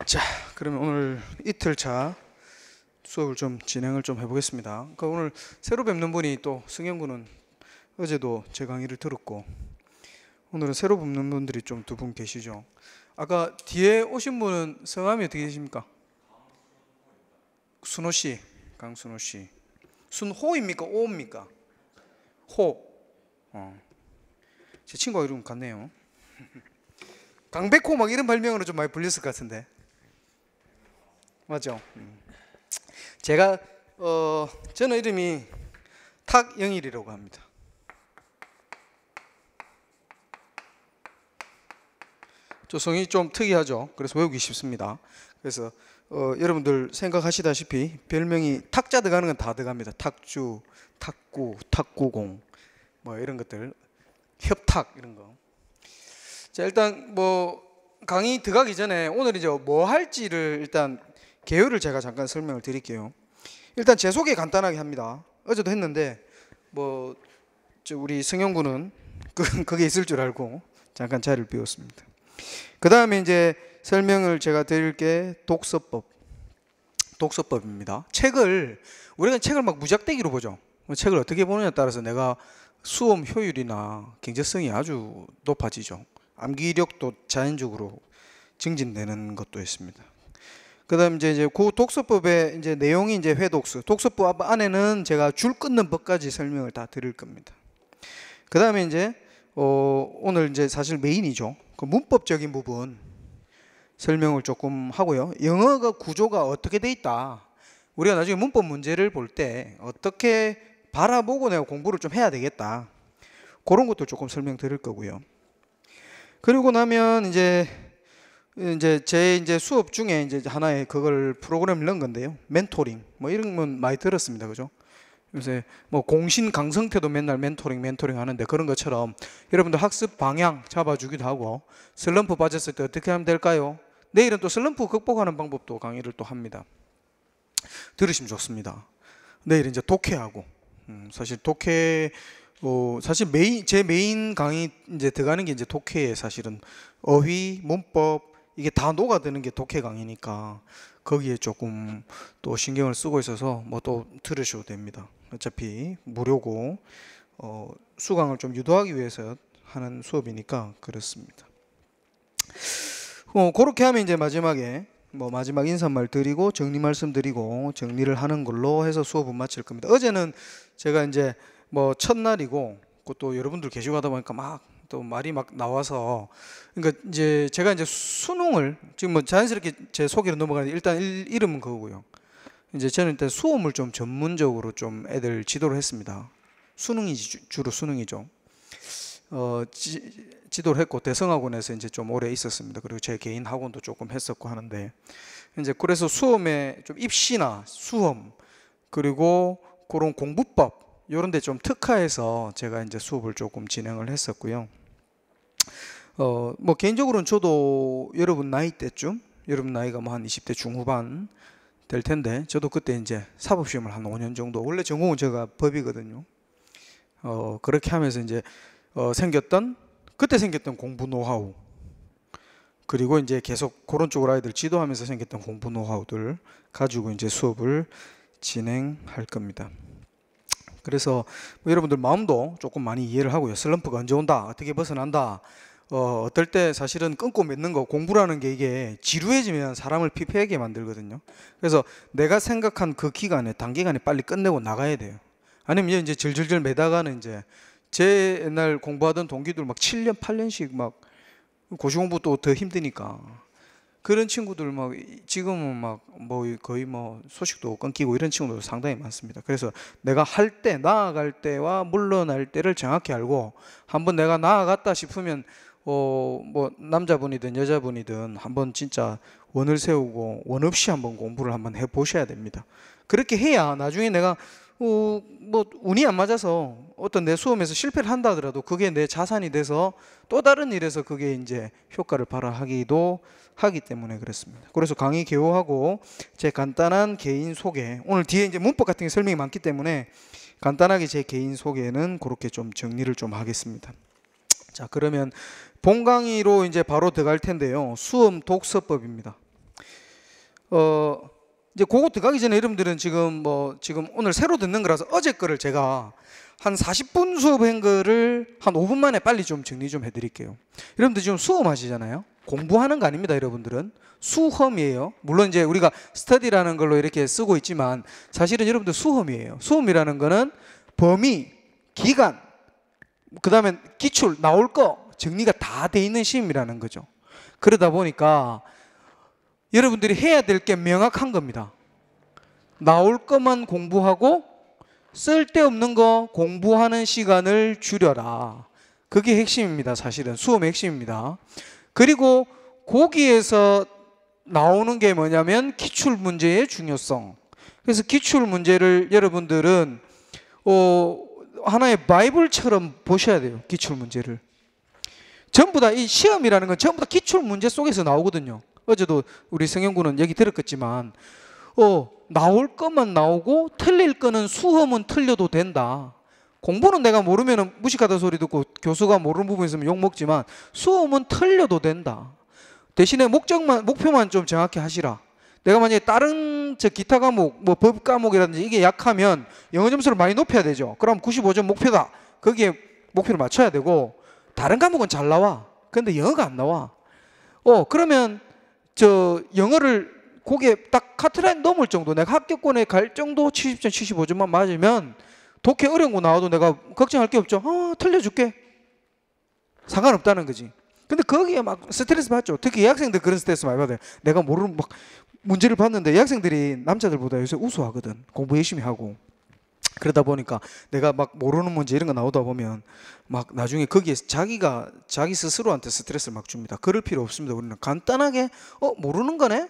자, 그러면 오늘 이틀차 수업을 좀 진행을 좀 해보겠습니다. 그러니까 오늘 새로 뵙는 분이 또 승현 군은 어제도 제 강의를 들었고 오늘은 새로 뵙는 분들이 좀 두 분 계시죠. 아까 뒤에 오신 분은 성함이 어떻게 되십니까? 순호 씨, 강순호 씨. 순호입니까? 오입니까? 호. 제 친구가 이름 같네요. 강백호 막 이런 발명으로 좀 많이 불렸을 것 같은데. 맞죠? 제가 저는 이름이 탁영일이라고 합니다. 조성이 좀 특이하죠. 그래서 외우기 쉽습니다. 그래서 여러분들 생각하시다시피 별명이 탁자 들어가는 건 다 들어갑니다. 탁주, 탁구, 탁구공 뭐 이런 것들, 협탁 이런 거. 자, 일단 뭐 강의 들어가기 전에 오늘 이제 뭐 할지를 일단 개요를 제가 잠깐 설명을 드릴게요. 일단 제 소개 간단하게 합니다. 어제도 했는데 뭐 우리 승현 군은 그게 있을 줄 알고 잠깐 자리를 비웠습니다. 그 다음에 이제 설명을 제가 드릴 게 독서법입니다. 우리가 책을 막 무작대기로 보죠. 책을 어떻게 보느냐에 따라서 내가 수험 효율이나 경제성이 아주 높아지죠. 암기력도 자연적으로 증진되는 것도 있습니다. 그다음 이제 그 독서법의 이제 내용이 이제 회독서. 독서법 안에는 제가 줄 끊는 법까지 설명을 다 드릴 겁니다. 그다음에 이제 오늘 이제 사실 메인이죠. 그 문법적인 부분 설명을 조금 하고요. 영어가 구조가 어떻게 돼 있다. 우리가 나중에 문법 문제를 볼 때 어떻게 바라보고 내가 공부를 좀 해야 되겠다. 그런 것도 조금 설명드릴 거고요. 그리고 나면 이제 제 수업 중에 이제 하나의 그걸 프로그램을 넣은 건데요. 멘토링 뭐 이런 건 많이 들었습니다, 그죠? 요새 뭐 공신 강성태도 맨날 멘토링 하는데 그런 것처럼 여러분들 학습 방향 잡아주기도 하고 슬럼프 빠졌을 때 어떻게 하면 될까요? 내일은 또 슬럼프 극복하는 방법도 강의를 또 합니다. 들으시면 좋습니다. 내일 이제 독해하고 사실 독해 사실 제 메인 강의 이제 들어가는 게 이제 독해에 사실은 어휘, 문법 이게 다 녹아드는 게 독해 강의니까 거기에 조금 또 신경을 쓰고 있어서 뭐 또 들으셔도 됩니다. 어차피 무료고 수강을 좀 유도하기 위해서 하는 수업이니까 그렇습니다. 그렇게 하면 이제 마지막에 마지막 인사말 드리고 정리 말씀 드리고 정리를 하는 걸로 해서 수업은 마칠 겁니다. 어제는 제가 이제 뭐 첫날이고 또 여러분들 계시고 하다 보니까 또 말이 막 나와서 그러니까 이제 제가 이제 수능을 지금 뭐 자연스럽게 제 소개로 넘어가는데 일단 이름은 그거고요. 이제 저는 일단 수험을 좀 전문적으로 좀 애들 지도를 했습니다. 주로 수능이죠. 지도를 했고 대성학원에서 이제 좀 오래 있었습니다. 그리고 제 개인 학원도 조금 했었고 하는데 이제 그래서 수험에 좀 입시나 수험 그리고 그런 공부법 이런 데 좀 특화해서 제가 이제 수업을 조금 진행을 했었고요. 뭐 개인적으로는 저도 여러분 나이대쯤 여러분 나이가 뭐 한 20대 중후반 될 텐데 저도 그때 이제 사법시험을 한 5년 정도 원래 전공은 제가 법이거든요. 그렇게 하면서 이제 그때 생겼던 공부 노하우 그리고 이제 계속 그런 쪽으로 아이들 지도하면서 생겼던 공부 노하우들 가지고 이제 수업을 진행할 겁니다. 그래서 뭐 여러분들 마음도 조금 많이 이해를 하고요. 슬럼프가 언제 온다, 어떻게 벗어난다. 어떨 때 사실은 끊고 맺는 거 공부라는 게 이게 지루해지면 사람을 피폐하게 만들거든요. 그래서 내가 생각한 그 단기간에 빨리 끝내고 나가야 돼요. 아니면 이제 질질질 매다가는 이제 제 옛날 공부하던 동기들 막 7년, 8년씩 막 고시공부 또 더 힘드니까 그런 친구들 막 지금은 막 뭐 거의 뭐 소식도 끊기고 이런 친구들 상당히 많습니다. 그래서 내가 할 때 나아갈 때와 물러날 때를 정확히 알고 한번 내가 나아갔다 싶으면 뭐 남자분이든 여자분이든 한번 진짜 원을 세우고 원 없이 한번 공부를 한번 해 보셔야 됩니다. 그렇게 해야 나중에 내가 뭐 운이 안 맞아서 어떤 내 수험에서 실패를 한다 하더라도 그게 내 자산이 돼서 또 다른 일에서 그게 이제 효과를 발휘하기도 하기 때문에 그렇습니다. 그래서 강의 개요하고 제 간단한 개인 소개 오늘 뒤에 이제 문법 같은 게 설명이 많기 때문에 간단하게 제 개인 소개는 그렇게 좀 정리를 좀 하겠습니다. 자, 그러면 본 강의로 이제 바로 들어갈 텐데요. 수험 독서법입니다. 이제 그거 들어가기 전에 여러분들은 지금 오늘 새로 듣는 거라서 어제 거를 제가 한 40분 수업한 거를 한 5분 만에 빨리 좀 정리 좀 해드릴게요. 여러분들 지금 수험하시잖아요. 공부하는 거 아닙니다. 여러분들은 수험이에요. 물론 이제 우리가 스터디라는 걸로 이렇게 쓰고 있지만 사실은 여러분들 수험이에요. 수험이라는 거는 범위, 기간, 그 다음에 기출, 나올 거 정리가 다 돼 있는 시험이라는 거죠. 그러다 보니까 여러분들이 해야 될 게 명확한 겁니다. 나올 것만 공부하고 쓸데없는 거 공부하는 시간을 줄여라. 그게 핵심입니다. 사실은 수험의 핵심입니다. 그리고 거기에서 나오는 게 뭐냐면 기출 문제의 중요성. 그래서 기출 문제를 여러분들은 하나의 바이블처럼 보셔야 돼요. 기출 문제를 전부 다 이 시험이라는 건 전부 다 기출 문제 속에서 나오거든요. 어제도 우리 성형군은 얘기 들었겠지만 나올 것만 나오고 틀릴 거는 수험은 틀려도 된다. 공부는 내가 모르면 무식하다 소리 듣고 교수가 모르는 부분 있으면 욕 먹지만 수험은 틀려도 된다. 대신에 목표만 좀 정확히 하시라. 내가 만약에 다른 기타 과목, 법 과목이라든지 이게 약하면 영어 점수를 많이 높여야 되죠. 그럼 95점 목표다. 거기에 목표를 맞춰야 되고 다른 과목은 잘 나와. 근데 영어가 안 나와. 그러면 영어를 거기에 딱 카트라인 넘을 정도, 내가 합격권에 갈 정도 70점, 75점만 맞으면 독해 어려운 거 나와도 내가 걱정할 게 없죠. 틀려줄게. 상관없다는 거지. 근데 거기에 막 스트레스 받죠. 특히 여학생들 그런 스트레스 많이 받아요. 내가 모르는 막 문제를 봤는데 여학생들이 남자들보다 요새 우수하거든. 공부 열심히 하고. 그러다 보니까 내가 막 모르는 문제 이런 거 나오다 보면 막 나중에 거기에 자기 스스로한테 스트레스를 막 줍니다. 그럴 필요 없습니다. 우리는 간단하게 모르는 거네?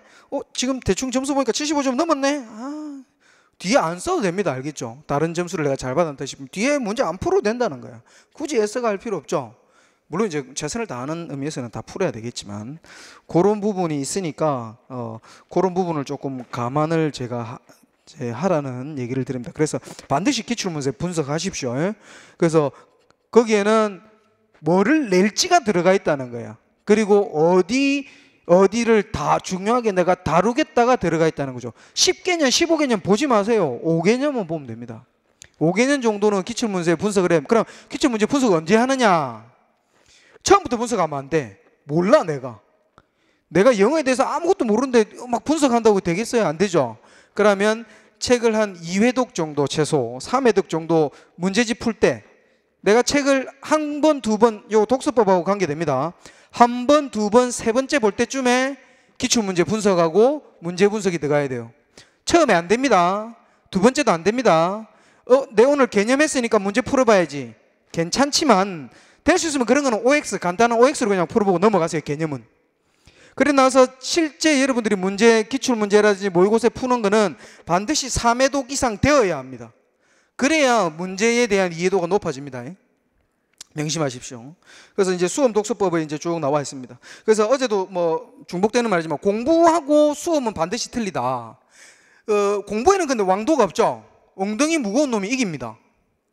지금 대충 점수 보니까 75점 넘었네? 뒤에 안 써도 됩니다. 알겠죠? 다른 점수를 내가 잘 받았다 싶으면 뒤에 문제 안 풀어도 된다는 거야. 굳이 애써가 할 필요 없죠. 물론 이제 최선을 다하는 의미에서는 다 풀어야 되겠지만 그런 부분이 있으니까 그런 부분을 조금 감안을 제가 하라는 얘기를 드립니다. 그래서 반드시 기출문제 분석하십시오. 그래서 거기에는 뭐를 낼지가 들어가 있다는 거야. 그리고 어디를 다 중요하게 내가 다루겠다가 들어가 있다는 거죠. 10개년, 15개년 보지 마세요. 5개년만 보면 됩니다. 5개년 정도는 기출문제 분석을 해. 그럼 기출문제 분석 언제 하느냐? 처음부터 분석하면 안 돼. 몰라 내가 영어에 대해서 아무것도 모르는데 막 분석한다고 되겠어요? 안 되죠. 그러면 책을 한 2회독 정도, 최소 3회독 정도 문제집 풀 때 내가 책을 한 번, 두 번, 요 독서법하고 관계됩니다. 한 번, 두 번, 세 번째 볼 때쯤에 기출문제 분석하고 문제 분석이 들어가야 돼요. 처음에 안 됩니다. 두 번째도 안 됩니다. 내 오늘 개념했으니까 문제 풀어봐야지. 괜찮지만 될 수 있으면 그런 거는 OX, 간단한 OX로 그냥 풀어보고 넘어가세요. 개념은. 그래 나서 실제 여러분들이 기출문제라든지 모의고사 푸는 거는 반드시 3회독 이상 되어야 합니다. 그래야 문제에 대한 이해도가 높아집니다. 명심하십시오. 그래서 이제 수험 독서법에 이제 쭉 나와 있습니다. 그래서 어제도 중복되는 말이지만 공부하고 수험은 반드시 틀리다. 공부에는 근데 왕도가 없죠. 엉덩이 무거운 놈이 이깁니다.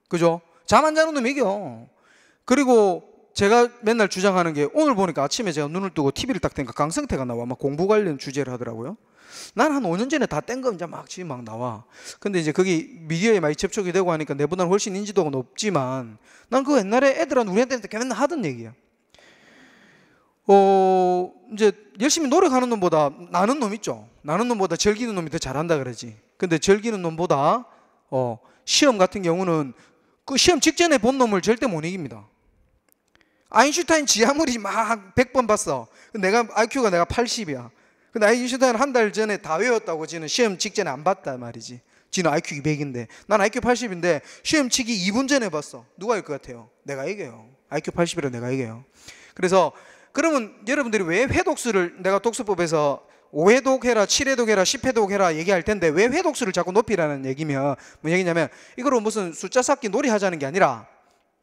그죠? 잠 안 자는 놈이 이겨. 그리고 제가 맨날 주장하는 게 오늘 보니까 아침에 제가 눈을 뜨고 TV를 딱 떼니까 강성태가 나와. 막 공부 관련 주제를 하더라고요. 난 한 5년 전에 다 뗀 거 이제 지금 막 나와. 근데 이제 거기 미디어에 많이 접촉이 되고 하니까 내보다는 훨씬 인지도가 높지만 난 그거 옛날에 애들한 우리한테 맨날 하던 얘기야. 이제 열심히 노력하는 놈보다 나는 놈 있죠. 나는 놈보다 즐기는 놈이 더 잘한다 그러지. 근데 즐기는 놈보다 시험 같은 경우는 그 시험 직전에 본 놈을 절대 못 이깁니다. 아인슈타인 지 아무리 막 100번 봤어. 내가 IQ가 내가 80이야. 근데 아인슈타인 한 달 전에 다 외웠다고 지는 시험 직전에 안 봤단 말이지. 지는 IQ 200인데 난 IQ 80인데 시험 치기 2분 전에 봤어. 누가 이길 것 같아요? 내가 이겨요. IQ 80이라 내가 이겨요. 그래서 그러면 여러분들이 왜 회독수를 내가 독서법에서 5회독 해라, 7회독 해라, 10회독 해라 얘기할 텐데 왜 회독수를 자꾸 높이라는 얘기면 뭔 얘기냐면 이거로 무슨 숫자 쌓기 놀이 하자는 게 아니라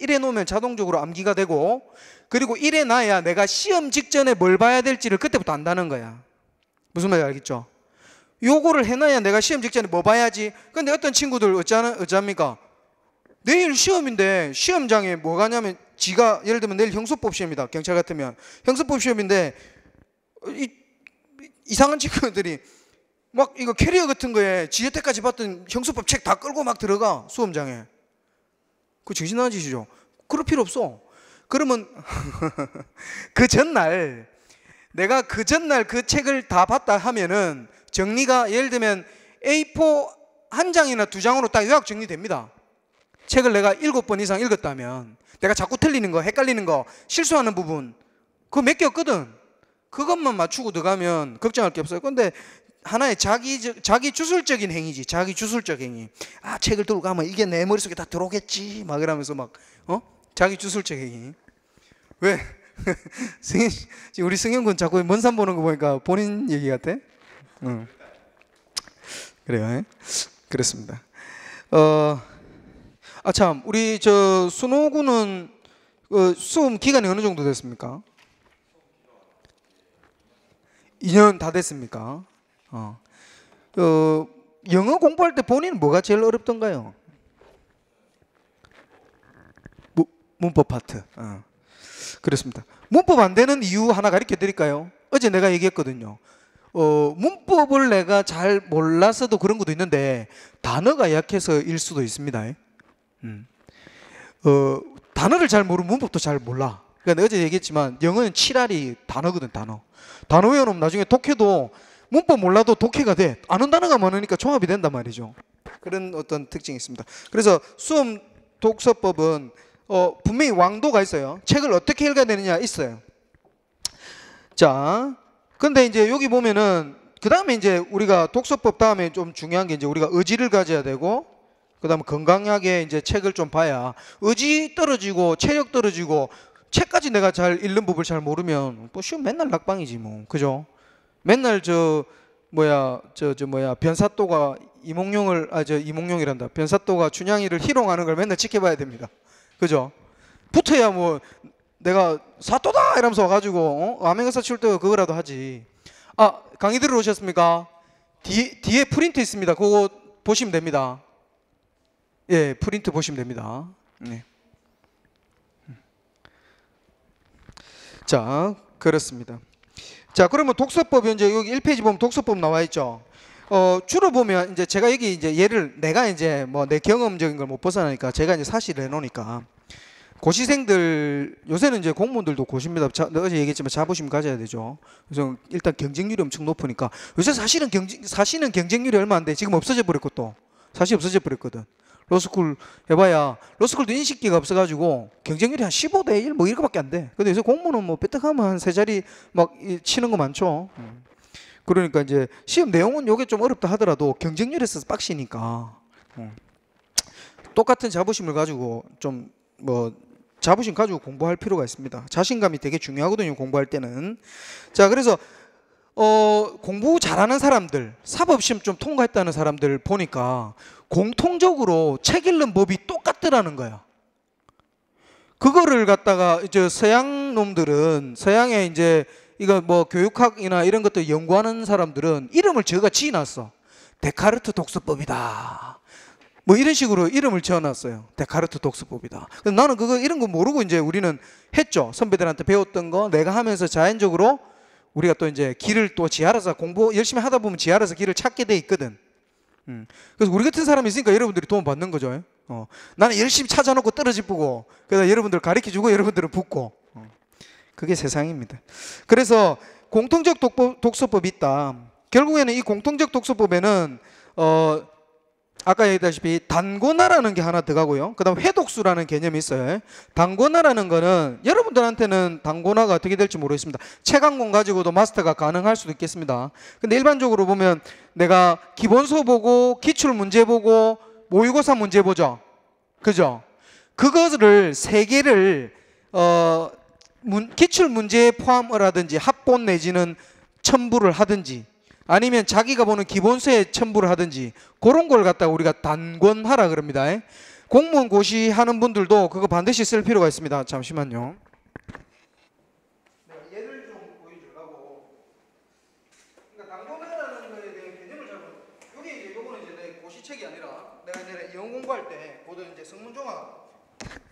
1해 놓으면 자동적으로 암기가 되고 그리고 1해 놔야 내가 시험 직전에 뭘 봐야 될지를 그때부터 안다는 거야. 무슨 말인지 알겠죠? 요거를 해놔야 내가 시험 직전에 뭐 봐야지. 근데 어떤 친구들 어쩌합니까? 내일 시험인데 시험장에 뭐 가냐면 지가 예를 들면 내일 형사법 시험이다. 경찰 같으면 형사법 시험인데 이상한 친구들이 막 이거 캐리어 같은 거에 지혜 때까지 봤던 형수법 책 다 끌고 막 들어가 수험장에. 그 정신 나간 짓이죠. 그럴 필요 없어. 그러면 그 전날 내가 그 전날 그 책을 다 봤다 하면은 정리가 예를 들면 A4 한 장이나 두 장으로 딱 요약 정리됩니다. 책을 내가 7번 이상 읽었다면 내가 자꾸 틀리는 거, 헷갈리는 거, 실수하는 부분 그거 몇 개 없거든. 그것만 맞추고 들어가면 걱정할 게 없어요. 근데 하나의 자기 주술적인 행위지. 자기 주술적 행위. 아, 책을 들고 가면 이게 내 머릿속에 다 들어오겠지 막 이러면서 막 자기 주술적 행위. 왜? 우리 승현군 자꾸 먼 산 보는 거 보니까 본인 얘기 같아? 응. 그래요. 그렇습니다. 참, 우리 저 순호군은 수험 기간이 어느 정도 됐습니까? 2년 다 됐습니까? 영어 공부할 때 본인 뭐가 제일 어렵던가요? 문법 파트. 그렇습니다. 문법 안 되는 이유 하나 가르쳐 드릴까요? 어제 내가 얘기했거든요. 문법을 내가 잘 몰라서도 그런 것도 있는데 단어가 약해서일 수도 있습니다. 단어를 잘 모르면 문법도 잘 몰라. 그러니까 내가 어제 얘기했지만 영어는 칠알이 단어거든. 단어 외워놓으면 나중에 독해도 문법 몰라도 독해가 돼. 아는 단어가 많으니까 종합이 된단 말이죠. 그런 어떤 특징이 있습니다. 그래서 수험 독서법은 분명히 왕도가 있어요. 책을 어떻게 읽어야 되느냐 있어요. 자, 근데 이제 여기 보면은 그 다음에 이제 우리가 독서법 다음에 좀 중요한 게 이제 우리가 의지를 가져야 되고 그 다음에 건강하게 이제 책을 좀 봐야 의지 떨어지고 체력 떨어지고 책까지 내가 잘 읽는 법을 잘 모르면 뭐 시험 맨날 낙방이지 뭐. 그죠? 맨날 변사또가 이몽룡이란다. 변사또가 춘향이를 희롱하는 걸 맨날 지켜봐야 됩니다. 그죠? 붙어야 뭐 내가 사또다 이러면서 와가지고 암행어사 칠 때 그거라도 하지. 강의 들으러 오셨습니까? 뒤에 프린트 있습니다. 그거 보시면 됩니다. 예, 프린트 보시면 됩니다. 네. 자, 그렇습니다. 자, 그러면 독서법 이제 여기 1페이지 보면 독서법 나와 있죠. 주로 보면 이제 제가 여기 이제 내가 이제 뭐 내 경험적인 걸 못 벗어나니까 제가 이제 사실을 해놓으니까 고시생들 요새는 이제 공무원들도 고시입니다. 어제 얘기했지만 자부심 가져야 되죠. 그래서 일단 경쟁률이 엄청 높으니까 요새 사실은 경쟁률이 얼마 안 돼. 지금 없어져 버렸고 또 사실 없어져 버렸거든. 로스쿨 해봐야 로스쿨도 인식기가 없어가지고 경쟁률이 한 15대 1 뭐 이거밖에 안 돼. 근데 요새 공무원은 뭐 삐딱하면 한 3자리 막 치는 거 많죠. 그러니까 이제 시험 내용은 요게 좀 어렵다 하더라도 경쟁률에서 빡시니까 똑같은 자부심을 가지고 좀 뭐 자부심 가지고 공부할 필요가 있습니다. 자신감이 되게 중요하거든요. 공부할 때는. 자, 그래서 공부 잘하는 사람들, 사법시험 좀 통과했다는 사람들 보니까 공통적으로 책 읽는 법이 똑같더라는 거야. 그거를 갖다가 이제 서양 놈들은 서양에 이제 이거 뭐 교육학이나 이런 것들 연구하는 사람들은 이름을 저가 지어놨어. 데카르트 독서법이다. 뭐 이런 식으로 이름을 지어놨어요. 데카르트 독서법이다. 그래서 나는 이런 거 모르고 이제 우리는 했죠. 선배들한테 배웠던 거 내가 하면서 자연적으로 우리가 또 이제 길을 또 지 알아서 공부 열심히 하다 보면 지 알아서 길을 찾게 돼 있거든. 그래서 우리 같은 사람이 있으니까 여러분들이 도움 받는 거죠. 나는 열심히 찾아놓고 떨어지고 그래서 여러분들 가르쳐주고 여러분들은 붙고 그게 세상입니다. 그래서 공통적 독서법이 있다. 결국에는 이 공통적 독서법에는 아까 얘기했다시피 단권화라는 게 하나 들어가고요. 그 다음 회독수라는 개념이 있어요. 단권화라는 거는 여러분들한테는 단권화가 어떻게 될지 모르겠습니다. 책 한 권 가지고도 마스터가 가능할 수도 있겠습니다. 근데 일반적으로 보면 내가 기본서 보고 기출문제 보고 모의고사 문제 보죠. 그죠? 그거를 세 개를 기출문제에 포함을 하든지 합본 내지는 첨부를 하든지 아니면 자기가 보는 기본서에 첨부를 하든지 그런 걸 갖다가 우리가 단권하라 그럽니다. 공무원 고시 하는 분들도 그거 반드시 쓸 필요가 있습니다. 잠시만요. 내가 예를 좀 보여주려고. 그러니까 단권하라는 거에 대한 개념을 잘 요거는 이제 내 고시책이 아니라 내가 이제 영어 공부할 때 보던 이제 성문종합.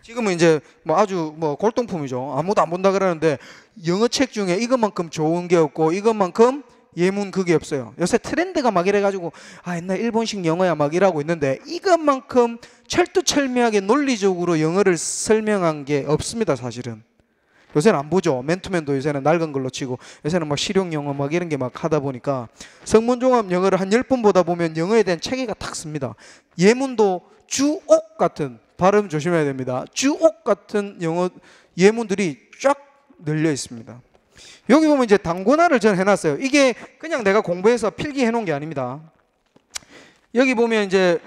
지금은 이제 뭐 아주 뭐 골동품이죠. 아무도 안 본다 그러는데 영어 책 중에 이것만큼 좋은 게 없고 이것만큼 예문 그게 없어요. 요새 트렌드가 막 이래가지고 옛날 일본식 영어야 막 이라고 있는데 이것만큼 철두철미하게 논리적으로 영어를 설명한 게 없습니다. 사실은 요새는 안 보죠. 맨투맨도 요새는 낡은 걸로 치고 요새는 막 실용 영어 막 이런 게 막 하다 보니까 성문종합 영어를 한 10번 보다 보면 영어에 대한 체계가 탁 씁니다. 예문도 주옥 같은, 발음 조심해야 됩니다. 주옥 같은 영어 예문들이 쫙 널려 있습니다. 여기 보면 이제 단권화를 저는 해놨어요. 이게 그냥 내가 공부해서 필기해 놓은 게 아닙니다. 여기 보면 이제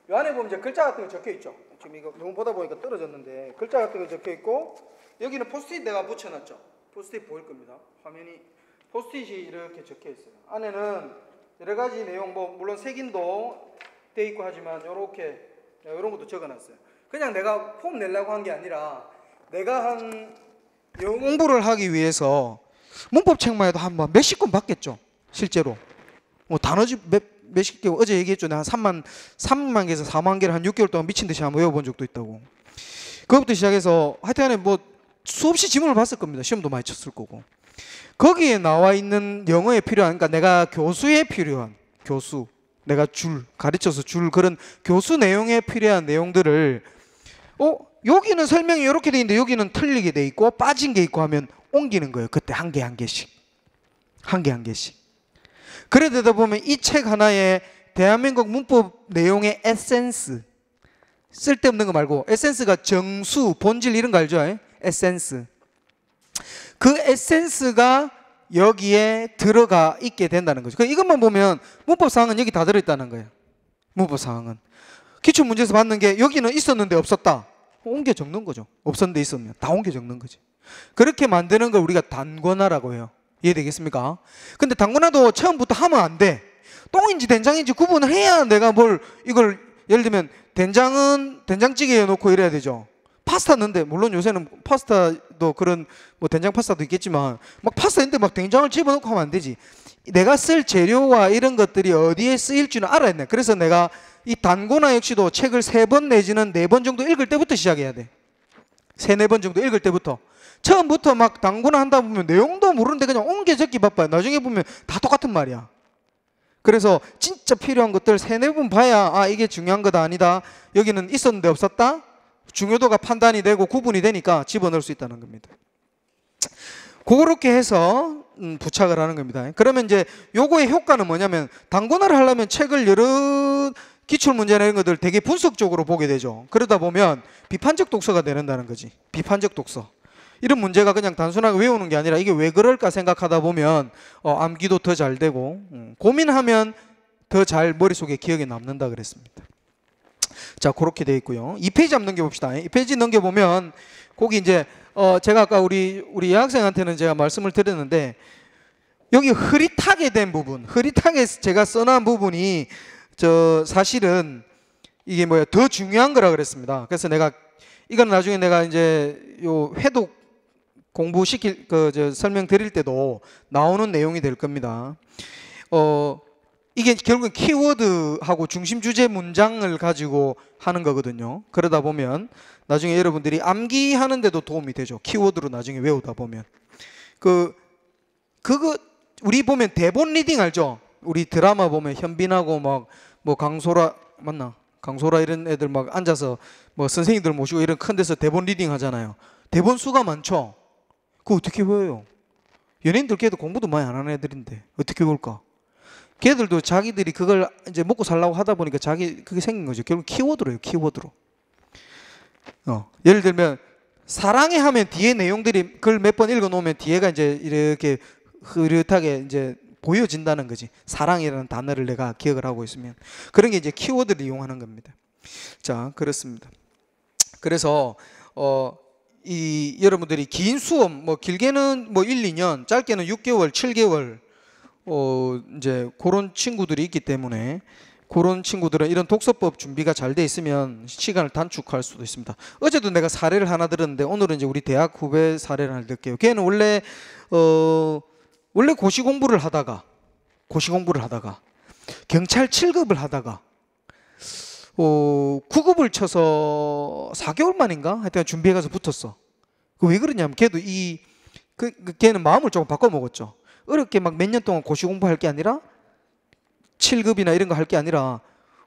이 안에 보면 이제 글자 같은 거 적혀 있죠. 지금 이거 너무 보다 보니까 떨어졌는데 글자 같은 거 적혀 있고 여기는 포스트잇 내가 붙여놨죠. 포스트잇 보일 겁니다. 화면이 포스트잇이 이렇게 적혀 있어요. 안에는 여러 가지 내용 물론 색인도 돼 있고 하지만 이렇게 이런 것도 적어놨어요. 그냥 내가 폼 내려고 한 게 아니라 내가 한 영어 공부를 하기 위해서 문법책만 해도 한 몇십 권 봤겠죠. 실제로 단어집 몇십 개, 어제 얘기했죠. 내가 한 3만 개에서 4만 개를 한 6개월 동안 미친 듯이 한번 외워본 적도 있다고. 그것부터 시작해서 하여튼간에 수없이 지문을 봤을 겁니다. 시험도 많이 쳤을 거고. 거기에 나와 있는 영어에 필요한, 그러니까 내가 교수에 필요한, 내가 가르쳐서 그런 교수 내용에 필요한 내용들을 여기는 설명이 이렇게 돼 있는데 여기는 틀리게 돼 있고 빠진 게 있고 하면 옮기는 거예요. 그때 한 개씩. 그래 되다 보면 이 책 하나에 대한민국 문법 내용의 에센스, 쓸데없는 거 말고 에센스가 정수, 본질 이런 거 알죠? 에센스. 그 에센스가 여기에 들어가 있게 된다는 거죠. 이것만 보면 문법사항은 여기 다 들어있다는 거예요. 문법사항은 기출문제에서 받는 게 여기는 있었는데 없었다, 옮겨 적는 거죠. 없었는데 있으면 다 옮겨 적는 거지. 그렇게 만드는 걸 우리가 단권화라고 해요. 이해되겠습니까? 근데 단권화도 처음부터 하면 안 돼. 똥인지 된장인지 구분을 해야 내가 이걸 예를 들면 된장은 된장찌개에 넣고 이래야 되죠. 파스타 넣는데, 물론 요새는 파스타도 그런 된장 파스타도 있겠지만 막 파스타인데 막 된장을 집어넣고 하면 안 되지. 내가 쓸 재료와 이런 것들이 어디에 쓰일지는 알아야 돼. 그래서 내가 이 단권화 역시도 책을 3번 내지는 4번 정도 읽을 때부터 시작해야 돼. 3-4번 정도 읽을 때부터. 처음부터 막 단권화 한다 보면 내용도 모르는데 그냥 옮겨 적기 바빠요. 나중에 보면 다 똑같은 말이야. 그래서 진짜 필요한 것들 3-4번 봐야 이게 중요한 거다 아니다, 여기는 있었는데 없었다, 중요도가 판단이 되고 구분이 되니까 집어넣을 수 있다는 겁니다. 그렇게 해서 부착을 하는 겁니다. 그러면 이제 요거의 효과는 뭐냐면 단권화를 하려면 책을 여러 기출문제나 이런 것들 되게 분석적으로 보게 되죠. 그러다 보면 비판적 독서가 되는다는 거지. 비판적 독서. 이런 문제가 그냥 단순하게 외우는 게 아니라 이게 왜 그럴까 생각하다 보면 암기도 더 잘 되고 고민하면 더 잘 머릿속에 기억에 남는다 그랬습니다. 자, 그렇게 돼 있고요. 2페이지 한번 넘겨봅시다. 2페이지 넘겨보면 거기 이제 제가 아까 우리 여학생한테는 제가 말씀을 드렸는데 여기 흐릿하게 된 부분, 흐릿하게 제가 써놓은 부분이 사실은 이게 더 중요한 거라 그랬습니다. 그래서 내가 이건 나중에 내가 이제 요 회독 공부시킬 설명 드릴 때도 나오는 내용이 될 겁니다. 이게 결국은 키워드하고 중심 주제 문장을 가지고 하는 거거든요. 그러다 보면 나중에 여러분들이 암기하는 데도 도움이 되죠. 키워드로 나중에 외우다 보면. 그거 우리 보면 대본 리딩 알죠? 우리 드라마 보면 현빈하고 강소라 맞나? 강소라 이런 애들 막 앉아서 선생님들 모시고 이런 큰 데서 대본 리딩 하잖아요. 대본 수가 많죠? 그거 어떻게 외워요? 연예인들 걔도 공부도 많이 안 하는 애들인데 어떻게 외울까? 걔들도 자기들이 그걸 이제 먹고 살라고 하다 보니까 그게 생긴 거죠. 결국 키워드로요, 키워드로. 예를 들면 사랑해 하면 뒤에 내용들이 그걸 몇 번 읽어 놓으면 뒤에가 이제 이렇게 흐릿하게 이제 보여진다는 거지. 사랑이라는 단어를 내가 기억을 하고 있으면 그런 게 이제 키워드를 이용하는 겁니다. 자, 그렇습니다. 그래서 여러분들이 긴 수업 길게는 1-2년, 짧게는 6개월, 7개월 이제 그런 친구들이 있기 때문에 그런 친구들은 이런 독서법 준비가 잘 돼 있으면 시간을 단축할 수도 있습니다. 어제도 내가 사례를 하나 들었는데 오늘은 이제 우리 대학 후배 사례를 하나 들게요. 걔는 원래 고시 공부를 하다가 경찰 7급을 하다가 9급을 쳐서 4개월 만인가 하여튼 준비해 가서 붙었어. 왜 그러냐면 걔도 걔는 마음을 조금 바꿔 먹었죠. 어렵게 막 몇 년 동안 고시 공부할 게 아니라 7급이나 이런 거 할 게 아니라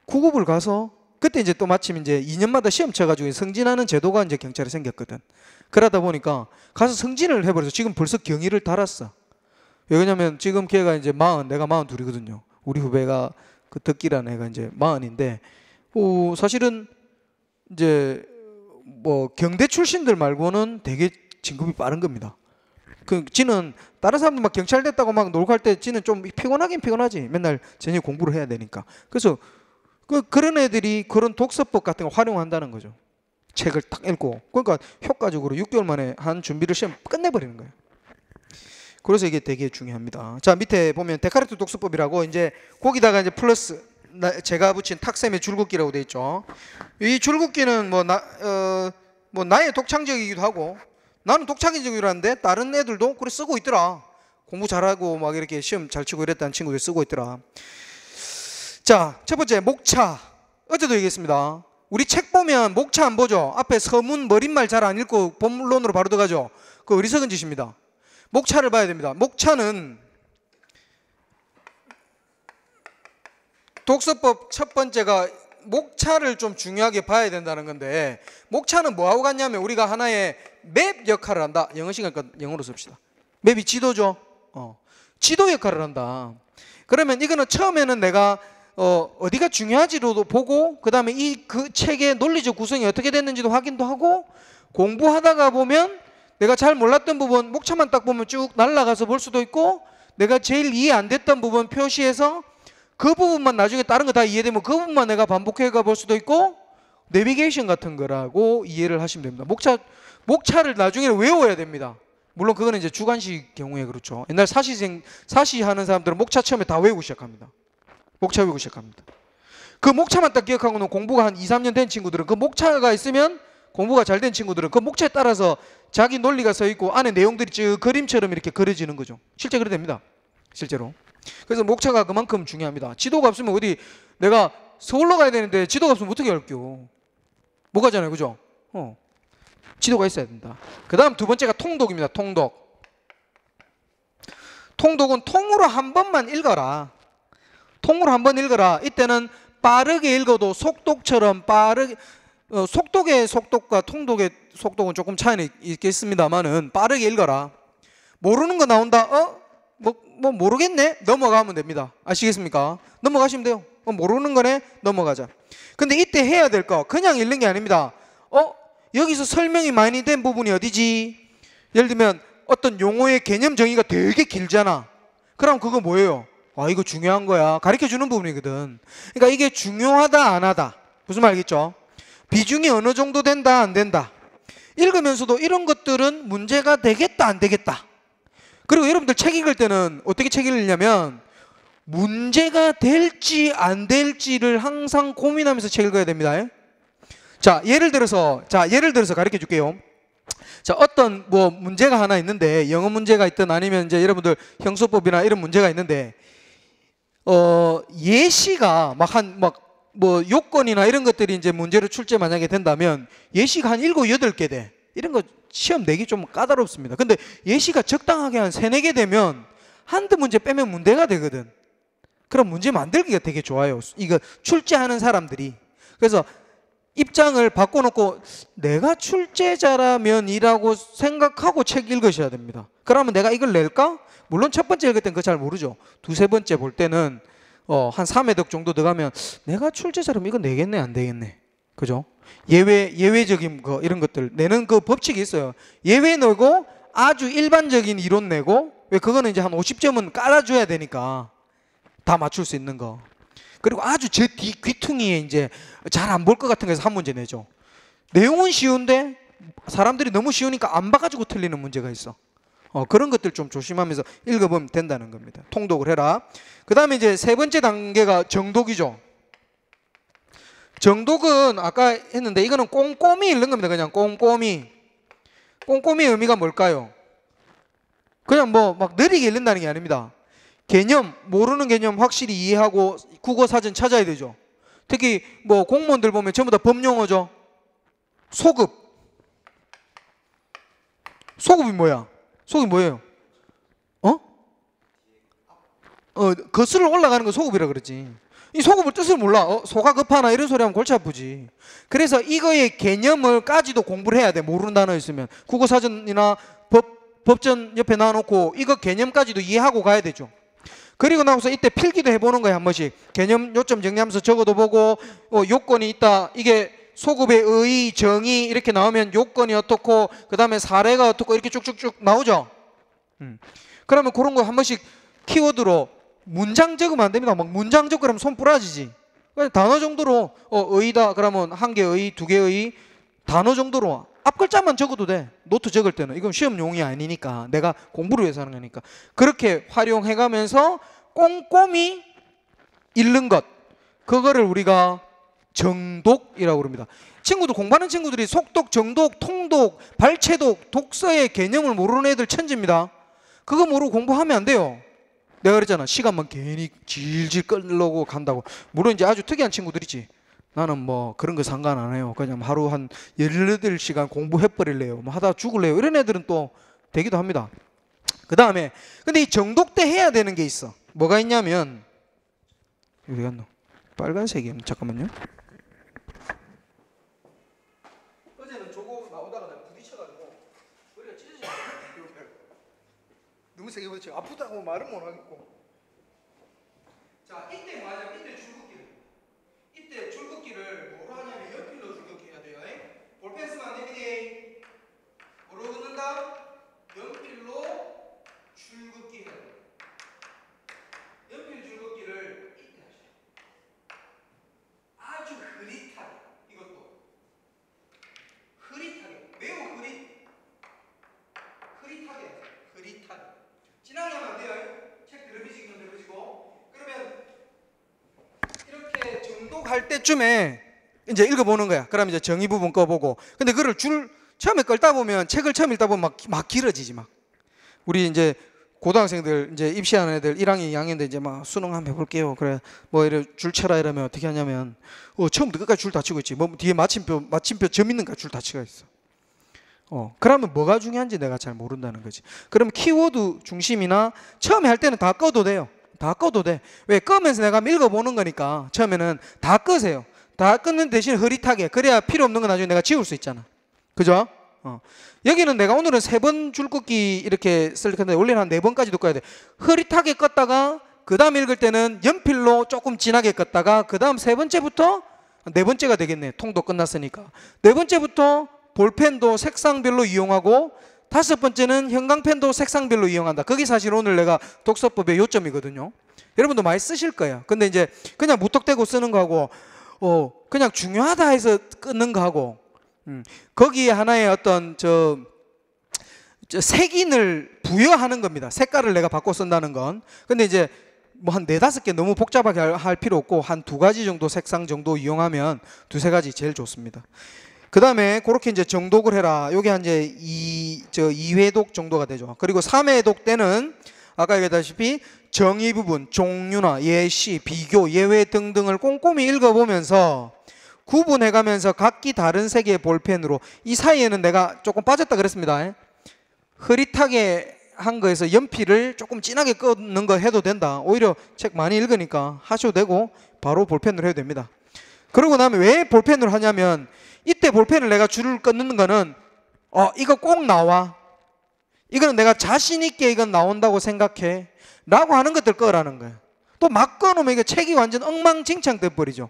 9급을 가서 그때 이제 또 마침 이제 2년마다 시험 쳐가지고 승진하는 제도가 이제 경찰에 생겼거든. 그러다 보니까 가서 승진을 해버려서 지금 벌써 경위를 달았어. 왜냐면 지금 걔가 이제 40, 내가 42이거든요. 우리 후배가 그 덕기라는 애가 이제 40인데, 사실은 이제 뭐 경대 출신들 말고는 되게 진급이 빠른 겁니다. 지는 다른 사람들 막 경찰 됐다고 막 놀고 할 때 지는 좀 피곤하긴 피곤하지. 맨날 저녁 공부를 해야 되니까. 그래서 그런 애들이 그런 독서법 같은 걸 활용한다는 거죠. 책을 딱 읽고. 그러니까 효과적으로 6개월 만에 한 준비를 시험 끝내버리는 거예요. 그래서 이게 되게 중요합니다. 자, 밑에 보면 데카르트 독서법이라고 이제 거기다가 이제 플러스 제가 붙인 탁셈의 줄긋기라고 돼 있죠. 이 줄긋기는 뭐 나의 독창적이기도 하고, 나는 독창적이기도 한데 다른 애들도 그래 쓰고 있더라. 공부 잘하고 막 이렇게 시험 잘 치고 이랬다는 친구들이 쓰고 있더라. 자, 첫 번째 목차. 어제도 얘기했습니다. 우리 책 보면 목차 안 보죠. 앞에 서문 머릿말 잘 안 읽고 본론으로 바로 들어가죠. 그거 어리석은 짓입니다. 목차를 봐야 됩니다. 목차는 독서법 첫 번째가 목차를 좀 중요하게 봐야 된다는 건데, 목차는 뭐하고 같냐면 우리가 하나의 맵 역할을 한다. 영어 시간이니까 영어로 씁시다. 맵이 지도죠. 지도 역할을 한다. 그러면 이거는 처음에는 내가 어디가 중요하지도 보고, 그 다음에 그 책의 논리적 구성이 어떻게 됐는지도 확인도 하고, 공부하다가 보면 내가 잘 몰랐던 부분 목차만 딱 보면 쭉 날아가서 볼 수도 있고, 내가 제일 이해 안 됐던 부분 표시해서 그 부분만 나중에 다른 거 다 이해되면 그 부분만 내가 반복해 가 볼 수도 있고, 내비게이션 같은 거라고 이해를 하시면 됩니다. 목차를 나중에 외워야 됩니다. 물론 그거는 이제 주관식 경우에 그렇죠. 옛날 사시 하는 사람들은 목차 처음에 다 외우고 시작합니다. 목차 외우고 시작합니다. 그 목차만 딱 기억하고는 공부가 한 2, 3년 된 친구들은, 그 목차가 있으면 공부가 잘 된 친구들은 그 목차에 따라서 자기 논리가 서 있고 안에 내용들이 쭉 그림처럼 이렇게 그려지는 거죠. 실제 그래 됩니다. 실제로. 그래서 목차가 그만큼 중요합니다. 지도가 없으면 어디 내가 서울로 가야 되는데 지도가 없으면 어떻게 할게요? 못 가잖아요. 그죠? 지도가 있어야 된다. 그 다음 두 번째가 통독입니다. 통독. 통독은 통으로 한 번만 읽어라. 통으로 한 번 읽어라. 이때는 빠르게 읽어도 속독처럼 빠르게, 속독의 속독과 통독의 속독은 조금 차이는 있겠습니다만은 빠르게 읽어라. 모르는 거 나온다. 뭐 모르겠네. 넘어가면 됩니다. 아시겠습니까? 넘어가시면 돼요. 모르는 거네. 넘어가자. 근데 이때 해야 될 거 그냥 읽는 게 아닙니다. 여기서 설명이 많이 된 부분이 어디지? 예를 들면 어떤 용어의 개념 정의가 되게 길잖아. 그럼 그거 뭐예요? 이거 중요한 거야. 가르쳐 주는 부분이거든. 그러니까 이게 중요하다 안 하다. 무슨 말 알겠죠? 비중이 어느 정도 된다 안 된다. 읽으면서도 이런 것들은 문제가 되겠다 안 되겠다. 그리고 여러분들 책 읽을 때는 어떻게 책 읽느냐면 문제가 될지 안 될지를 항상 고민하면서 책 읽어야 됩니다. 자, 예를 들어서 가르쳐 줄게요. 자, 어떤 뭐 문제가 하나 있는데, 영어 문제가 있든 아니면 이제 여러분들 형소법이나 이런 문제가 있는데, 예시가 뭐 요건이나 이런 것들이 이제 문제로 출제 만약에 된다면 예시가 한 7, 8개 돼. 이런 거 시험 내기 좀 까다롭습니다. 근데 예시가 적당하게 한 3, 4개 되면 한두 문제 빼면 문제가 되거든. 그럼 문제 만들기가 되게 좋아요. 이거 출제하는 사람들이. 그래서 입장을 바꿔놓고 내가 출제자라면이라고 생각하고 책 읽으셔야 됩니다. 그러면 내가 이걸 낼까? 물론 첫 번째 읽을 땐 그거 잘 모르죠. 두세 번째 볼 때는 한 3회독 정도 들어가면 내가 출제자라면 이거 내겠네 안 되겠네. 그죠? 예외적인 거 이런 것들 내는 그 법칙이 있어요. 예외 내고 아주 일반적인 이론 내고, 왜 그거는 이제 한 50점은 깔아줘야 되니까 다 맞출 수 있는 거. 그리고 아주 저 뒤 귀퉁이에 이제 잘 안 볼 것 같은 거에서 한 문제 내죠. 내용은 쉬운데 사람들이 너무 쉬우니까 안 봐가지고 틀리는 문제가 있어. 그런 것들 좀 조심하면서 읽어보면 된다는 겁니다. 통독을 해라. 그 다음에 이제 세 번째 단계가 정독이죠. 정독은 아까 했는데 이거는 꼼꼼히 읽는 겁니다. 그냥 꼼꼼히. 꼼꼼히의 의미가 뭘까요? 그냥 뭐 막 느리게 읽는다는 게 아닙니다. 개념, 모르는 개념 확실히 이해하고 국어 사전 찾아야 되죠. 특히 뭐 공무원들 보면 전부 다 법용어죠. 소급. 소급이 뭐야? 속이 뭐예요? 거슬러 올라가는 거 소급이라 그러지. 이 소급을 뜻을 몰라. 소가 급하나 이런 소리 하면 골치 아프지. 그래서 이거의 개념을까지도 공부를 해야 돼. 모르는 단어 있으면 국어사전이나 법전 옆에 놔놓고 이거 개념까지도 이해하고 가야 되죠. 그리고 나서 이때 필기도 해보는 거예요. 한 번씩 개념 요점 정리하면서 적어도 보고 요건이 있다. 이게 소급의 의, 정의 이렇게 나오면 요건이 어떻고 그 다음에 사례가 어떻고 이렇게 쭉쭉쭉 나오죠. 그러면 그런 거 한 번씩 키워드로 문장 적으면 안 됩니다. 막 문장 적고 그러면 손 부러지지. 단어 정도로 의다 그러면 한 개의, 두 개의 단어 정도로 앞 글자만 적어도 돼. 노트 적을 때는. 이건 시험용이 아니니까 내가 공부를 위해서 하는 거니까 그렇게 활용해 가면서 꼼꼼히 읽는 것, 그거를 우리가 정독이라고 그럽니다. 친구들, 공부하는 친구들이 속독, 정독, 통독, 발췌독, 독서의 개념을 모르는 애들 천지입니다. 그거 모르고 공부하면 안 돼요. 내가 그랬잖아. 시간만 괜히 질질 끌려고 간다고. 물론 이제 아주 특이한 친구들이지. 나는 뭐 그런 거 상관 안 해요. 그냥 하루 한 18시간 공부해버릴래요. 뭐 하다 죽을래요. 이런 애들은 또 되기도 합니다. 그 다음에 근데 이 정독 때 해야 되는 게 있어. 뭐가 있냐면 어디 갔노? 빨간색이야. 잠깐만요. 어제는 저거 나오다가 내가 부딪혀가지고 머리가 찢어지네. 너무 세게 부딪혀. 아프다고 말은 못 하겠고. 자, 이때 뭐 하냐면 이때 줄긋기를. 이때 줄긋기를 뭐로 하냐면 연필로 줄긋기 해야 돼요. 볼펜 쓰면 안 됩니다. 뭐로 긋는다? 연필로 줄긋기 해야 돼요. 연필 줄긋기를 이때 하셔요. 아주 흐릿하게. 이것도 흐릿하게, 매우 흐릿하게, 흐릿하게. 진하게 하면 안 돼요. 책 들어비지기면 들어비지고. 그러면 이렇게 정독할 때쯤에 이제 읽어보는 거야. 그럼 이제 정의 부분 꺼보고. 근데 그걸 처음에 끌다 보면, 책을 처음 읽다 보면 막 길어지지 막. 우리 이제 고등학생들 이제 입시하는 애들 1학년, 2학년인데 이제 막 수능 한번 해볼게요. 그래 뭐 이래 줄 쳐라 이러면 어떻게 하냐면 처음부터 끝까지 줄 다 치고 있지. 뭐 뒤에 마침표 점 있는가 줄 다 치고 있어. 그러면 뭐가 중요한지 내가 잘 모른다는 거지. 그럼 키워드 중심이나 처음에 할 때는 다 꺼도 돼요. 다 꺼도 돼. 왜? 끄면서 내가 읽어보는 거니까 처음에는 다 끄세요. 다 끊는 대신 흐릿하게. 그래야 필요 없는 거 나중에 내가 지울 수 있잖아. 그죠? 여기는 내가 오늘은 3번 줄긋기 이렇게 쓸 건데 원래는 한 4번까지도 꺼야 돼. 흐릿하게 껐다가 그 다음 읽을 때는 연필로 조금 진하게 껐다가 그 다음 3번째부터 4번째가 되겠네. 통도 끝났으니까 4번째부터 볼펜도 색상별로 이용하고 5번째는 형광펜도 색상별로 이용한다. 그게 사실 오늘 내가 독서법의 요점이거든요. 여러분도 많이 쓰실 거예요. 근데 이제 그냥 무턱대고 쓰는 거하고 그냥 중요하다 해서 끊는 거하고 거기에 하나의 어떤 색인을 부여하는 겁니다. 색깔을 내가 바꿔 쓴다는 건. 근데 이제 뭐 한 4-5개 너무 복잡하게 할 필요 없고 한 2가지 정도 색상 정도 이용하면 2-3가지 제일 좋습니다. 그 다음에 그렇게 이제 정독을 해라. 요게 한 이제 2회독 정도가 되죠. 그리고 3회독 때는 아까 얘기했다시피 정의 부분, 종류나 예시, 비교, 예외 등등을 꼼꼼히 읽어보면서 구분해가면서 각기 다른 색의 볼펜으로, 이 사이에는 내가 조금 빠졌다 그랬습니다. 흐릿하게 한 거에서 연필을 조금 진하게 끄는 거 해도 된다. 오히려 책 많이 읽으니까 하셔도 되고 바로 볼펜으로 해도 됩니다. 그러고 나면 왜 볼펜으로 하냐면 이때 볼펜을 내가 줄을 끊는 거는 이거 꼭 나와, 이거는 내가 자신 있게 이건 나온다고 생각해 라고 하는 것들 꺼라는 거예요. 또 막 꺼놓으면 이게 책이 완전 엉망진창 돼버리죠.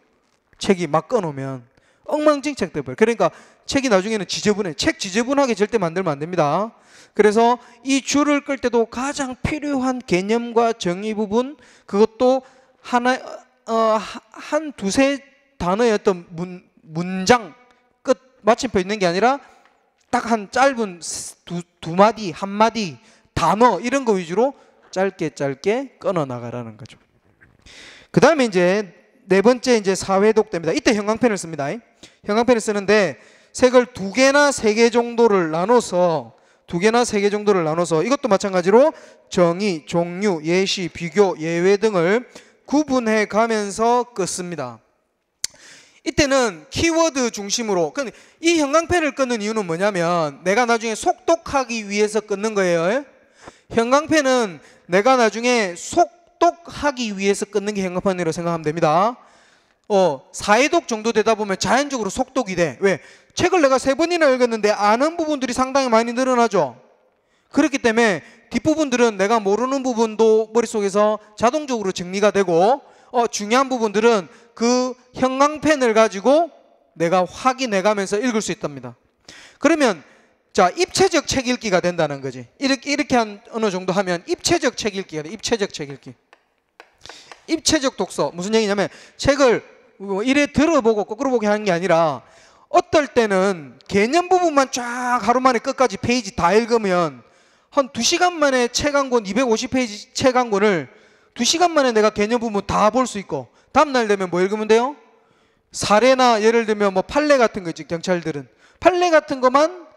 책이 막 꺼놓으면 엉망진창 돼버려요. 그러니까 책이 나중에는 지저분해. 책 지저분하게 절대 만들면 안 됩니다. 그래서 이 줄을 끌 때도 가장 필요한 개념과 정의 부분, 그것도 한 2-3 단어의 어떤 문장 끝 마침표 있는 게 아니라 딱 한 짧은 두 마디, 한 마디 단어 이런 거 위주로 짧게 끊어 나가라는 거죠. 그 다음에 이제 4번째 이제 4회독 됩니다. 이때 형광펜을 씁니다. 형광펜을 쓰는데 색을 2개나 3개 정도를 나눠서 이것도 마찬가지로 정의, 종류, 예시, 비교, 예외 등을 구분해 가면서 긋습니다. 이때는 키워드 중심으로. 이 형광펜을 끊는 이유는 뭐냐면 내가 나중에 속독하기 위해서 끊는 거예요. 형광펜은 내가 나중에 속독하기 위해서 끊는 게 형광펜이라고 생각하면 됩니다. 4회독 정도 되다 보면 자연적으로 속독이 돼. 왜? 책을 내가 3번이나 읽었는데 아는 부분들이 상당히 많이 늘어나죠. 그렇기 때문에 뒷부분들은 내가 모르는 부분도 머릿속에서 자동적으로 정리가 되고, 중요한 부분들은 그 형광펜을 가지고 내가 확인해가면서 읽을 수 있답니다. 그러면 자, 입체적 책 읽기가 된다는 거지. 이렇게 어느 정도 하면 입체적 책 읽기가 돼. 입체적 책 읽기. 입체적 독서. 무슨 얘기냐면 책을 이래 들어보고 거꾸로 보게 하는 게 아니라, 어떨 때는 개념 부분만 쫙 하루 만에 끝까지 페이지 다 읽으면 한 2시간 만에 책 한 권, 250페이지 책 한 권을 2시간 만에 내가 개념 부분 다 볼 수 있고, 다음날 되면 뭐 읽으면 돼요? 사례나 예를 들면 뭐 판례 같은 거 있지. 경찰들은 판례 같은 것만,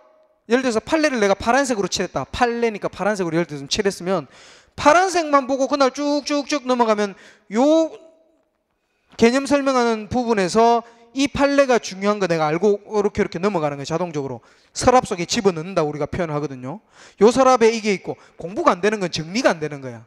예를 들어서 판례를 내가 파란색으로 칠했다. 판례니까 파란색으로 예를 들어서 칠했으면 파란색만 보고 그날 쭉쭉쭉 넘어가면 요 개념 설명하는 부분에서 이 판례가 중요한 거 내가 알고 이렇게 넘어가는 거예요. 자동적으로 서랍 속에 집어넣는다고 우리가 표현을 하거든요. 요 서랍에 이게 있고, 공부가 안 되는 건 정리가 안 되는 거야.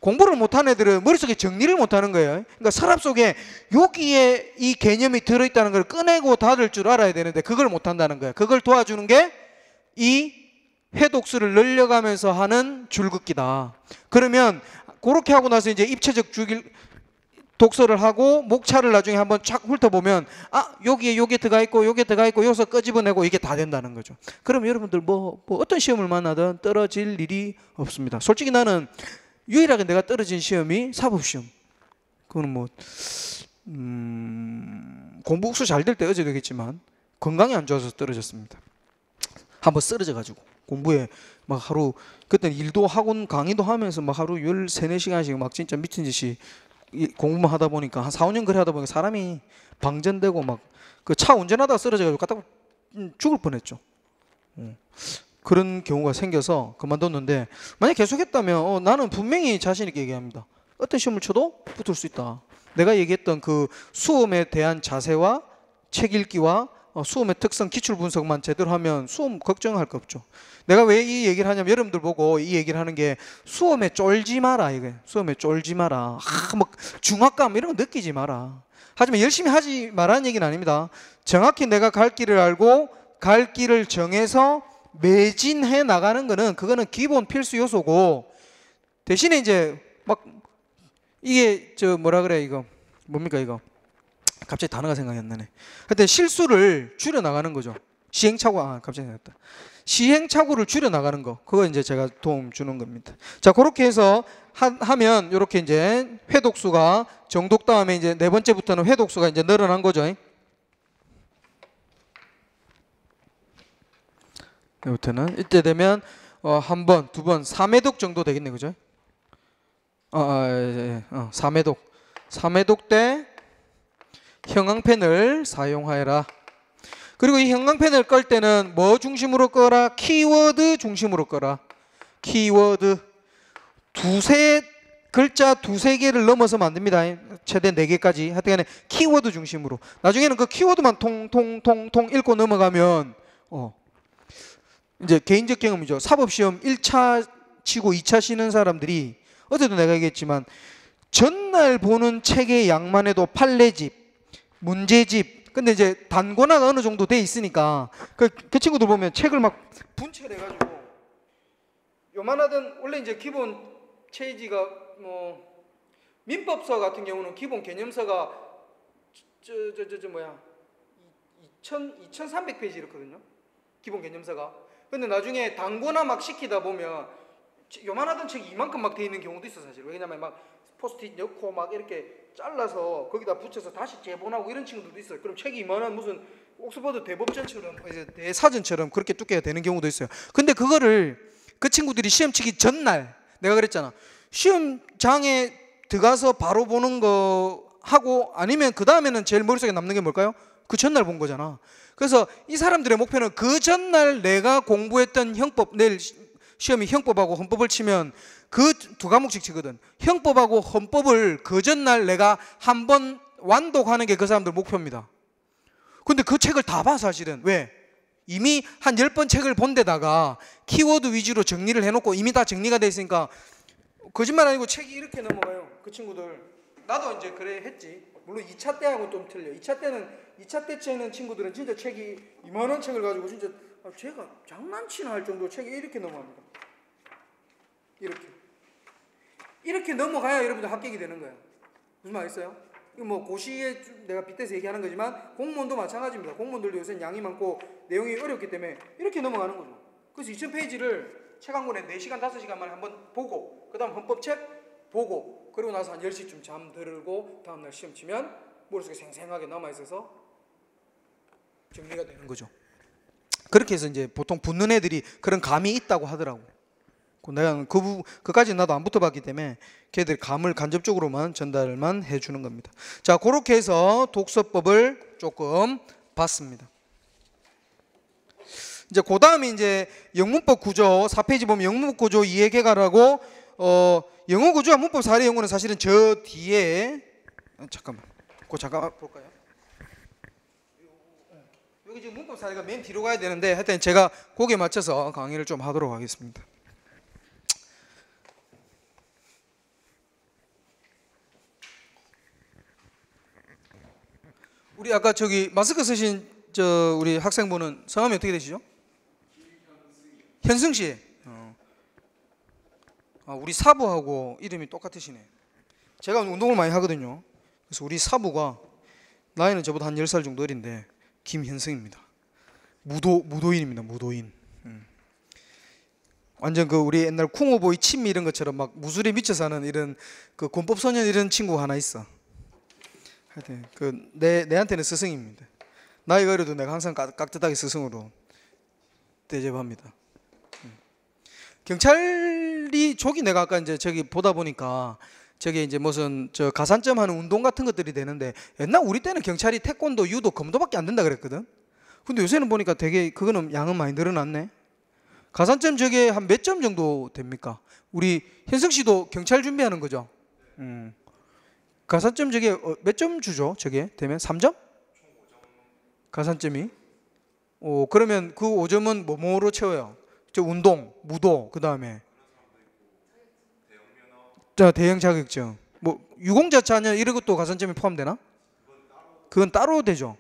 공부를 못한 애들은 머릿속에 정리를 못하는 거예요. 그러니까 서랍 속에 여기에 이 개념이 들어있다는 걸 꺼내고 닫을 줄 알아야 되는데 그걸 못한다는 거야. 그걸 도와주는 게 이 회독수를 늘려가면서 하는 줄긋기다. 그러면 그렇게 하고 나서 이제 입체적 독서를 하고 목차를 나중에 한번 쫙 훑어보면, 여기에 요게 들어가 있고 요게 들어가 있고 여기서 끄집어내고 이게 다 된다는 거죠. 그럼 여러분들 뭐 어떤 시험을 만나든 떨어질 일이 없습니다. 솔직히 나는 유일하게 내가 떨어진 시험이 사법시험. 그거는 뭐 공부 흡수 잘 될 때 어제 되겠지만 건강이 안 좋아서 떨어졌습니다. 한번 쓰러져 가지고 공부에 막 하루, 그때는 일도 학원 강의도 하면서 막 하루 13, 14시간씩 막 진짜 미친 듯이 공부만 하다 보니까 한 4, 5년 그래 하다 보니까 사람이 방전되고 막 그 차 운전하다가 쓰러져 가지고 갖다 죽을 뻔했죠. 그런 경우가 생겨서 그만뒀는데, 만약 계속했다면 나는 분명히 자신 있게 얘기합니다. 어떤 시험을 쳐도 붙을 수 있다. 내가 얘기했던 그 수험에 대한 자세와 책 읽기와 수험의 특성, 기출 분석만 제대로 하면 수험 걱정할 거 없죠. 내가 왜 이 얘기를 하냐면, 여러분들 보고 이 얘기를 하는 게 수험에 쫄지 마라, 이게. 수험에 쫄지 마라. 막 중압감 이런 거 느끼지 마라. 하지만 열심히 하지 말라는 얘기는 아닙니다. 정확히 내가 갈 길을 알고 갈 길을 정해서 매진해 나가는 거는, 그거는 기본 필수 요소고, 대신에 이제 막 이게 뭐라 그래, 이거 뭡니까 이거, 갑자기 단어가 생각이 안 나네. 하여튼 실수를 줄여 나가는 거죠. 시행착오, 갑자기 생각났다. 시행착오를 줄여 나가는 거, 그거 이제 제가 도움 주는 겁니다. 자, 그렇게 해서 하면 이렇게 이제 회독수가 정독 다음에 이제 네 번째부터는 회독수가 이제 늘어난 거죠. 이때부터는 이때 되면 한 번, 두 번, 3회독 정도 되겠네, 그죠? 3회독. 3회독 때 형광펜을 사용하여라. 그리고 이 형광펜을 끌 때는 뭐 중심으로 끌어라? 키워드 중심으로 끌어라. 키워드. 글자 두세 개를 넘어서면 안 됩니다. 최대 4개까지. 하여튼 키워드 중심으로. 나중에는 그 키워드만 통통통통 읽고 넘어가면 이제 개인적 경험이죠. 사법시험 1차 치고 2차 치는 사람들이, 어제도 내가 얘기했지만, 전날 보는 책의 양만 해도 판례집, 문제집, 근데 이제 단권화가 어느 정도 돼 있으니까 그 친구들 보면 책을 막 분체를 해가지고 요만하던, 원래 이제 기본 페이지가 뭐 민법서 같은 경우는 기본 개념서가 2300페이지 이렇거든요. 기본 개념서가. 근데 나중에 단권화 막 시키다 보면 요만하던 책이 이만큼 막 돼 있는 경우도 있어, 사실. 왜냐면 막 포스트잇 넣고 막 이렇게 잘라서 거기다 붙여서 다시 재본하고 이런 친구들도 있어요. 그럼 책이 이만한 무슨 옥스퍼드 대법전처럼, 이제 대사전처럼 그렇게 두께가 되는 경우도 있어요. 근데 그거를 그 친구들이 시험 치기 전날, 내가 그랬잖아, 시험장에 들어가서 바로 보는 거 하고, 아니면 그 다음에는 제일 머릿속에 남는 게 뭘까요? 그 전날 본 거잖아. 그래서 이 사람들의 목표는 그 전날 내가 공부했던 형법, 내일 시험이 형법하고 헌법을 치면 그 두 과목씩 치거든. 형법하고 헌법을 그 전날 내가 한번 완독하는 게 그 사람들 목표입니다. 근데 그 책을 다 봐 사실은. 왜? 이미 한 10번 책을 본 데다가 키워드 위주로 정리를 해놓고 이미 다 정리가 돼 있으니까 거짓말 아니고 책이 이렇게 넘어가요. 그 친구들. 나도 이제 그래 했지. 물론 2차 때하고는 좀 틀려. 2차 때 치는 친구들은 진짜 책이 이만한 책을 가지고 진짜 제가 장난치나 할 정도로 책이 이렇게 넘어갑니다. 이렇게 넘어가야 여러분들 합격이 되는 거예요. 무슨 말 있어요? 이거 뭐 고시에 내가 빗대서 얘기하는 거지만 공무원도 마찬가지입니다. 공무원들도 요새 양이 많고 내용이 어렵기 때문에 이렇게 넘어가는 거죠. 그래서 2000페이지를 책 한 권에 4시간 5시간 만에 한번 보고 그 다음 헌법책 보고 그리고 나서 한 10시쯤 잠들고 다음날 시험 치면 머릿속에 생생하게 남아있어서 정리가 되는 거죠. 그렇게 해서 이제 보통 붙는 애들이 그런 감이 있다고 하더라고. 내가 그까지 나도 안 붙어봤기 때문에 걔들 감을 간접적으로만 전달만 해주는 겁니다. 자, 그렇게 해서 독서법을 조금 봤습니다. 이제 그 다음에 이제 영문법 구조 4페이지 보면 영문법 구조 이해개괄하고 영어 구조와 문법 사례 연구는 사실은 저 뒤에 잠깐만 볼까요? 여기 지금 문법 사례가 맨 뒤로 가야 되는데 하여튼 제가 거기에 맞춰서 강의를 좀 하도록 하겠습니다. 우리 아까 저기 마스크 쓰신 우리 학생분은 성함이 어떻게 되시죠? 현승 씨. 우리 사부하고 이름이 똑같으시네. 제가 운동을 많이 하거든요. 그래서 우리 사부가 나이는 저보다 한 10살 정도 어린데 김현승입니다. 무도인입니다. 무도인. 완전 그 우리 옛날 쿵어보이 친미 이런 것처럼 막 무술에 미쳐 사는 이런 그 권법소년 이런 친구가 하나 있어. 하여튼 그 내한테는 스승입니다. 나이가 어려도 내가 항상 깍듯하게 스승으로 대접합니다. 경찰이 저기 내가 아까 이제 저기 보다 보니까 저게 이제 무슨 저 가산점 하는 운동 같은 것들이 되는데 옛날 우리 때는 경찰이 태권도, 유도, 검도밖에 안 된다 그랬거든. 근데 요새는 보니까 되게 그거는 양은 많이 늘어났네. 가산점 저게 한 몇 점 정도 됩니까? 우리 현승 씨도 경찰 준비하는 거죠? 가산점 저게 몇 점 주죠? 저게 되면 3점? 가산점이? 그러면 그 5점은 뭐로 채워요? 저 운동, 무도, 그 다음에 자 대형 자격증, 뭐 유공자차 이런 것도 가산점이 포함되나? 그건 따로 되죠.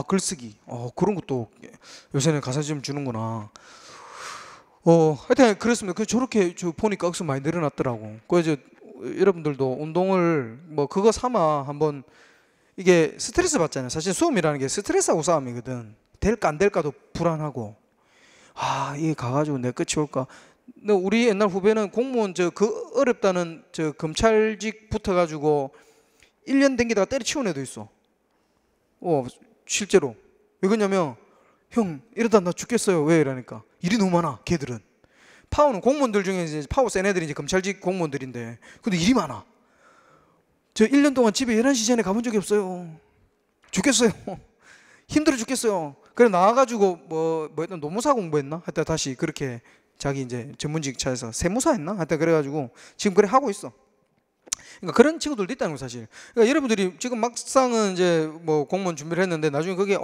글쓰기. 그런 것도 요새는 가산점 주는구나. 하여튼 그렇습니다. 저렇게 보니까 억수 많이 늘어났더라고. 그래서 여러분들도 운동을 뭐 그거 삼아 한번 이게 스트레스 받잖아요. 사실 수험이라는 게 스트레스하고 싸움이거든. 될까 안 될까도 불안하고 이게 가가지고 내 끝이 올까. 근데 우리 옛날 후배는 공무원 그 어렵다는 검찰직 붙어가지고 1년 댕기다가 때려치운 애도 있어. 실제로. 왜 그러냐면 형 이러다 나 죽겠어요. 왜 이러니까 일이 너무 많아. 걔들은 파워는 공무원들 중에 이제 파워 센 애들이 이제 검찰직 공무원들인데 근데 일이 많아. 저 1년 동안 집에 11시 전에 가본 적이 없어요. 죽겠어요. 힘들어 죽겠어요. 그래 나와가지고 뭐였던 노무사 공부했나? 하여튼 다시 그렇게 자기 이제 전문직 차에서 세무사 했나? 하여튼 그래가지고 지금 그래 하고 있어. 그러니까 그런 친구들도 있다는 거 사실. 그러니까 여러분들이 지금 막상은 이제 뭐 공무원 준비를 했는데 나중에 그게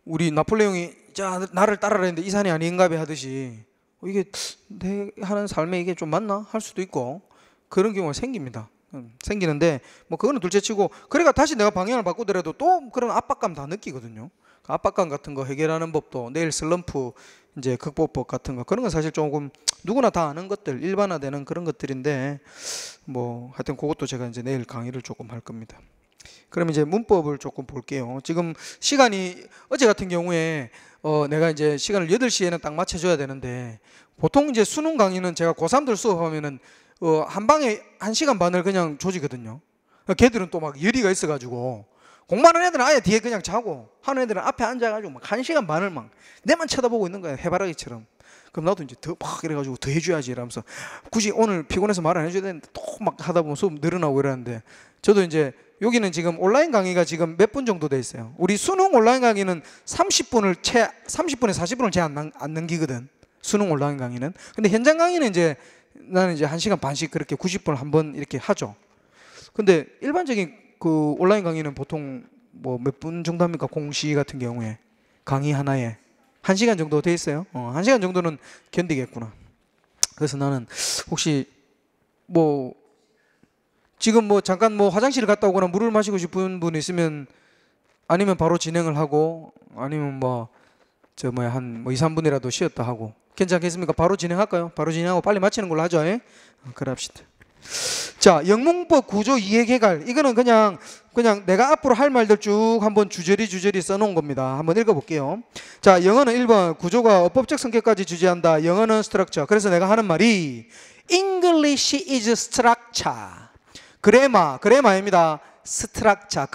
우리 나폴레옹이 자 나를 따라라 했는데 이 산이 아닌가 봐 하듯이 이게 내 하는 삶에 이게 좀 맞나 할 수도 있고 그런 경우가 생깁니다. 생기는데 뭐 그거는 둘째치고 그러니까 다시 내가 방향을 바꾸더라도 또 그런 압박감 다 느끼거든요. 그 압박감 같은 거 해결하는 법도 내일 슬럼프 이제 극복법 같은 거 그런 건 사실 조금 누구나 다 아는 것들 일반화되는 그런 것들인데 뭐 하여튼 그것도 제가 이제 내일 강의를 조금 할 겁니다. 그럼 이제 문법을 조금 볼게요. 지금 시간이 어제 같은 경우에 내가 이제 시간을 8시에는 딱 맞춰줘야 되는데 보통 이제 수능 강의는 제가 고3들 수업하면은 한 방에 1시간 반을 그냥 조지거든요. 걔들은 또 막 열의가 있어가지고 공부하는 애들은 아예 뒤에 그냥 자고 하는 애들은 앞에 앉아가지고 막 1시간 반을 막 내만 쳐다보고 있는 거야. 해바라기처럼. 그럼 나도 이제 더 막 이래가지고 더 해줘야지 이러면서 굳이 오늘 피곤해서 말 안 해줘야 되는데 또 막 하다 보면 수업 늘어나고 이러는데 저도 이제 여기는 지금 온라인 강의가 지금 몇 분 정도 돼 있어요. 우리 수능 온라인 강의는 30분에 40분을 채 안 넘기거든. 수능 온라인 강의는. 근데 현장 강의는 이제 나는 이제 1시간 반씩 그렇게 90분 한 번 이렇게 하죠. 근데 일반적인 그 온라인 강의는 보통 뭐 몇 분 정도 합니까? 공시 같은 경우에 강의 하나에 1시간 정도 돼 있어요. 1시간 정도는 견디겠구나. 그래서 나는 혹시 뭐 지금 뭐 잠깐 뭐 화장실을 갔다 오거나 물을 마시고 싶은 분 있으면 아니면 바로 진행을 하고 아니면 뭐 저 뭐야 한 뭐 2, 3분이라도 쉬었다 하고 괜찮겠습니까? 바로 진행할까요? 바로 진행하고 빨리 마치는 걸로 하죠. 예? 그럽시다. 자, 영문법 구조 이해 개괄. 이거는 그냥 내가 앞으로 할 말들 쭉 한번 주저리 써놓은 겁니다. 한번 읽어볼게요. 자, 영어는 1번 구조가 어법적 성격까지 주재한다. 영어는 스트럭처. 그래서 내가 하는 말이 English is structure. 그래마입니다. 스트럭처.